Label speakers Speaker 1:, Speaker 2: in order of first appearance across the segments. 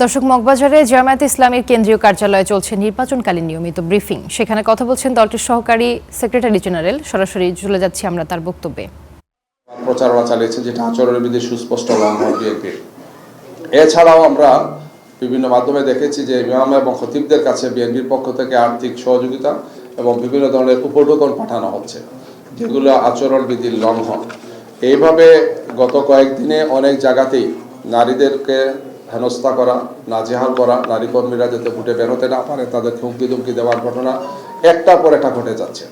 Speaker 1: দর্শক, মগবাজারে জামায়াতে ইসলামীর কেন্দ্রীয় কার্যালয়ে চলছে নির্বাচনকালীন নিয়মিত ব্রিফিং। সেখানে কথা বলছেন দলটির সহকারী সেক্রেটারি জেনারেল। সরাসরি চলে যাচ্ছি আমরা তার বক্তব্যে।
Speaker 2: প্রচারণা চালিয়েছে, যেটা আচরণের বিধি সুস্পষ্ট লঙ্ঘন বিএনপির। এছাড়াও আমরা বিভিন্ন মাধ্যমে দেখেছি যে ইমাম এবং খতিবদের কাছে বিএনপির পক্ষ থেকে আর্থিক সহযোগিতা এবং বিভিন্ন ধরনের উপঢৌকন পাঠানো হচ্ছে, যেগুলো আচরণ বিধির লঙ্ঘন। এইভাবে গত কয়েকদিনে অনেক জায়গাতেই নারীদেরকে হেনস্থা করা, নাজেহাল করা, নারী কর্মীরা যাতে ভোটে বের হতে না পারে তাদেরকে হুমকি ধুমকি দেওয়ার ঘটনা একটার পর একটা ঘটে যাচ্ছে।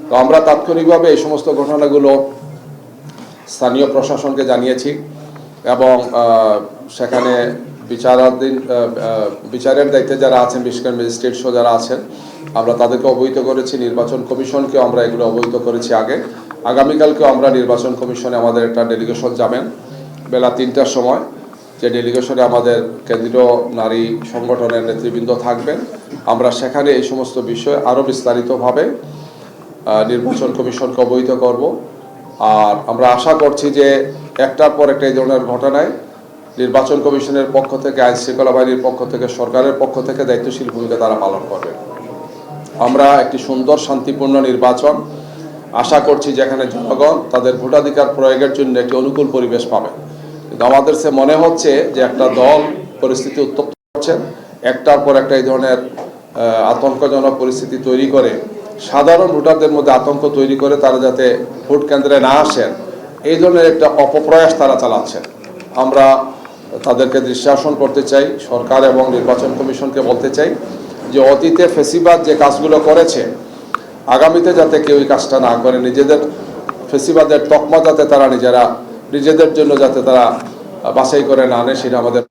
Speaker 2: তো আমরা তাৎক্ষণিকভাবে এই সমস্ত ঘটনাগুলো স্থানীয় প্রশাসনকে জানিয়েছি এবং সেখানে বিচারের দায়িত্বে যারা আছেন, বিশেষ করে ম্যাজিস্ট্রেট সহ যারা আছেন, আমরা তাদেরকে অবহিত করেছি। নির্বাচন কমিশনকে আমরা এগুলো অবহিত করেছি আগে। আগামীকালকেও আমরা নির্বাচন কমিশনে আমাদের একটা ডেলিগেশন যাবেন বেলা ৩টার সময়। যে ডেলিগেশনে আমাদের কেন্দ্রীয় নারী সংগঠনের নেতৃবৃন্দ থাকবেন। আমরা সেখানে এই সমস্ত বিষয় আরও বিস্তারিতভাবে নির্বাচন কমিশনকে অবহিত করব। আর আমরা আশা করছি যে একটার পর একটা এই ধরনের ঘটনায় নির্বাচন কমিশনের পক্ষ থেকে, আইন শৃঙ্খলা বাহিনীর পক্ষ থেকে, সরকারের পক্ষ থেকে দায়িত্বশীল ভূমিকা তারা পালন করবে। আমরা একটি সুন্দর শান্তিপূর্ণ নির্বাচন আশা করছি, যেখানে জনগণ তাদের ভোটাধিকার প্রয়োগের জন্য একটি অনুকূল পরিবেশ পাবে। কিন্তু আমাদের সে মনে হচ্ছে যে একটা দল পরিস্থিতি উত্তপ্ত করছেন, একটার পর একটা এই ধরনের আতঙ্কজনক পরিস্থিতি তৈরি করে, সাধারণ ভোটারদের মধ্যে আতঙ্ক তৈরি করে তারা যাতে ভোট কেন্দ্রে না আসেন, এই ধরনের একটা অপপ্রয়াস তারা চালাচ্ছেন। আমরা তাদেরকে দৃষ্টাসন করতে চাই, সরকার এবং নির্বাচন কমিশনকে বলতে চাই যে অতীতে ফেসিবাদ যে কাজগুলো করেছে, আগামীতে যাতে কেউ এই কাজটা না করে, নিজেদের ফেসিবাদের তকমা যাতে তারা নিজেদের জন্য যাতে তারা বাছাই করে না আনে, সেটা আমাদের